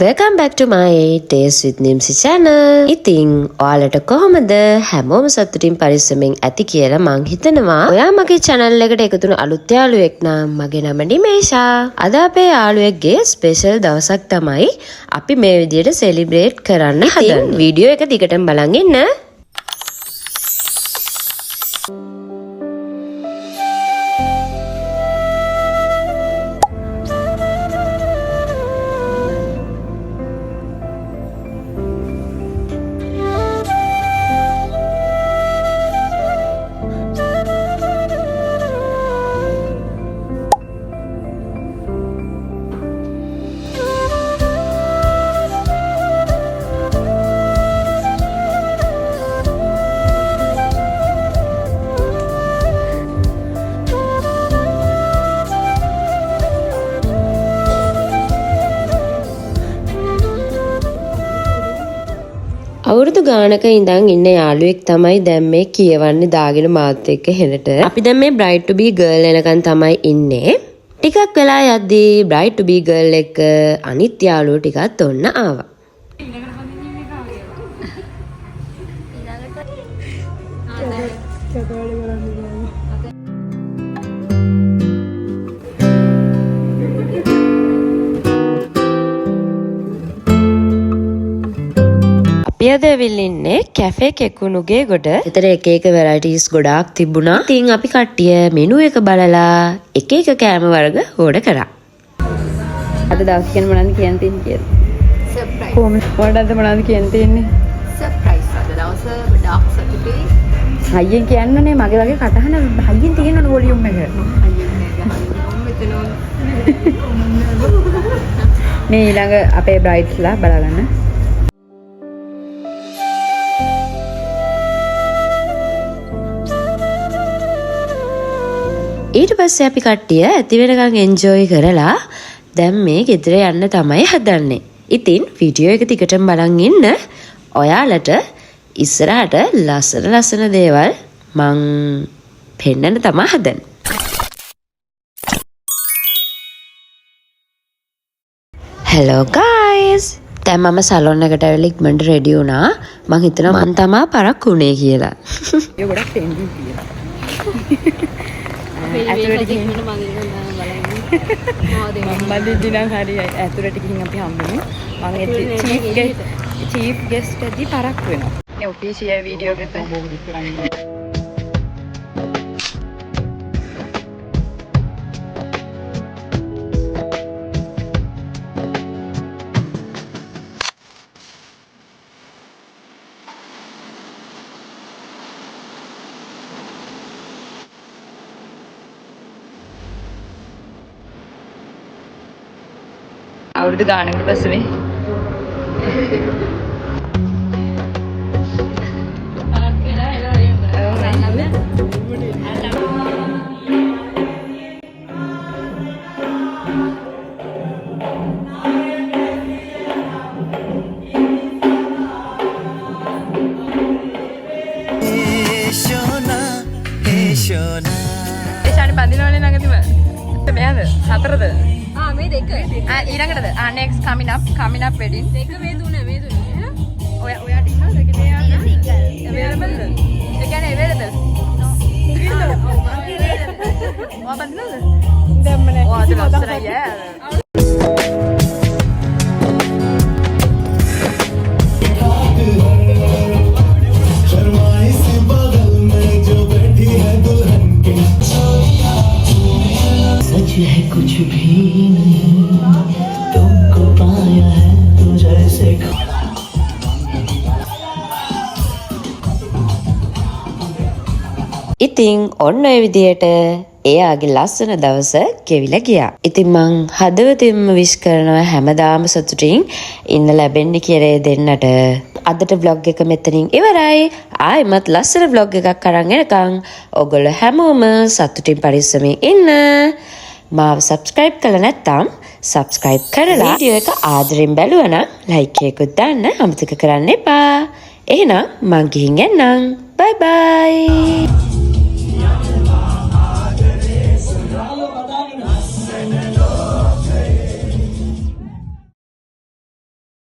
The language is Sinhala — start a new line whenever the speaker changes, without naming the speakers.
Welcome back to my 8 Days with Nimsi channel. ඉතින් ඔයාලට කොහොමද? හැමෝම සතුටින් පරිස්සමෙන් ඇති කියලා මං හිතනවා. ඔයා මගේ channel එකට එකතු වුණු අලුත් යාළුවෙක් නම් මගේ නම නිමේෂා. අද අපේ යාළුවෙක්ගේ ස්පෙෂල් දවසක් තමයි අපි මේ විදියට සෙලිබ්‍රේට් කරන්න හදන්නේ. වීඩියෝ එක දිගටම බලන් ඉන්න. අවුරුදු ගානක ඉඳන් ඉන්න යාළුවෙක් තමයි දැන් මේ කියවන්නේ දාගෙන මාත් එක්ක හෙනට. අපි දැන් මේ Bride to be girl එනකන් තමයි ඉන්නේ. ටිකක් වෙලා යද්දී Bride to be girl එක අනිත් යාළුවෝ ටිකත් ඔන්න ආවා. අපි අද ඇවිල්ලා ඉන්නේ කැෆේ කෙකුණුගේ ගොඩ. ඒතර එක එක varieties ගොඩාක් තිබුණා. ඉතින් අපි කට්ටිය මෙනු එක බලලා එක එක කෑම වර්ග ඕඩර් කරා.
අද දවස් ගැන මොනවද කියන්න තියෙන්නේ කියලා. සර්ප්‍රයිස්. කොහොමද මොනවද කියන්න තියෙන්නේ?
සර්ප්‍රයිස්. අද දවස ඩාර්ක් සතුටුයි.
හයියෙන් කියන්නනේ මගේ වගේ කටහන හයියෙන් තියෙනවනේ වොලියුම් එක. මේ ඊළඟ අපේ බ්‍රයිඩ්ස්ලා බලාගන්න.
ඊට පස්සේ අපි කට්ටිය ඇති වෙනකන් එන්ජොයි කරලා දැන් මේ ගෙදර යන්න තමයි හදන්නේ. ඉතින් වීඩියෝ එක දිගටම බලන් ඉන්න. ඔයාලට ඉස්සරහට ලස්සන දේවල් මං පෙන්නන්න තමයි හදන්නේ. Hello guys. දැන් මම සලෝන් එකට ඇවිල්ලා ඉක්මනට රෙඩි වුණා. මං හිතනවා මං තමයි පරක්කු උනේ කියලා.
ඒක ගොඩක් ටෙන්ඩි කියලා. ඇතුළට ගිහින් මම බඳින්න හරියයි ඇතුළට ගිහින් අපි හම්බෙමු මම චීෆ් ගෙස්ට් එක්ක පරක් වෙනවා ඒ ඔෆිෂියල් වීඩියෝ එකට අවුරුදු ගානකට පස්සේ ශානි බඳිනවනේ ළඟදිම මෙයාද හතරද
මේ දෙක
ඊළඟටද next coming up wedding
දෙක මේ තුන
ඔයාට ඉන්නවද දෙක මෙයා available ද ඒ කියන්නේ available ඔයා බඳිනවද දැම්ම නැහැ ඔයාට ලස්සනයි යා
है कुछ भी नहीं तुमको पाया है तू जैसे
ඉතින් ඔන්න ඔය විදියට එයාගේ ලස්සන දවස ගෙවිලා ගියා. ඉතින් මං හදවතින්ම විශ් කරනවා හැමදාම සතුටින් ඉන්න ලැබෙන්න කියලා දෙන්නට. අදට vlog එක මෙතනින් ඉවරයි. ආයෙමත් ලස්සන vlog එකක් අරන් එනකන් ඔයගොල්ලෝ හැමෝම සතුටින් පරිස්සමෙන් ඉන්න. මාව subscribe කළා නැත්නම් subscribe කරලා වීඩියෝ එක ආදරෙන් බැලුවා නම් like එකකුත් දාන්න අමතක කරන්න එපා. එහෙනම් මං ගිහින් එන්නම්. bye bye.